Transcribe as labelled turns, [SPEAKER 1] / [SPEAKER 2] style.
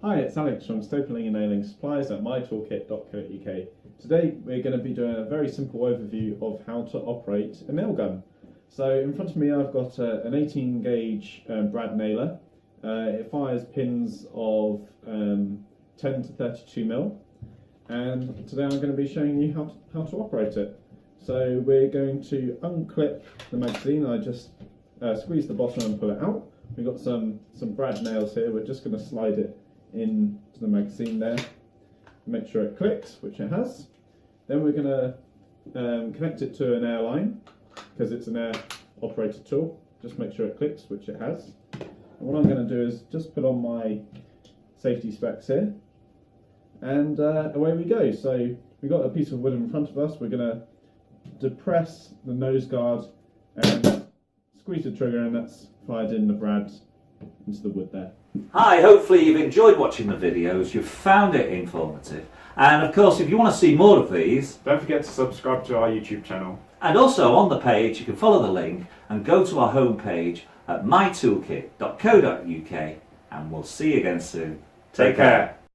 [SPEAKER 1] Hi, it's Alex from Stapling and Nailing Supplies at MyToolkit.co.uk. Today we're going to be doing a very simple overview of how to operate a nail gun. So in front of me I've got an 18 gauge brad nailer. It fires pins of 10 to 32 mil, and today I'm going to be showing you how to operate it. So we're going to unclip the magazine. I just squeeze the bottom and pull it out. We've got some brad nails here. We're just going to slide it into the magazine there, make sure it clicks, which it has. Then we're going to connect it to an air line, because it's an air operated tool. Just make sure it clicks, which it has. And what I'm going to do is just put on my safety specs here, and away we go. So we've got a piece of wood in front of us. We're going to depress the nose guard and squeeze the trigger, and that's fired in the brad into the wood there.
[SPEAKER 2] Hi, hopefully you've enjoyed watching the videos, you've found it informative, and of course if you want to see more of these,
[SPEAKER 3] don't forget to subscribe to our YouTube channel.
[SPEAKER 2] And also on the page you can follow the link and go to our homepage at mytoolkit.co.uk, and we'll see you again soon. Take care.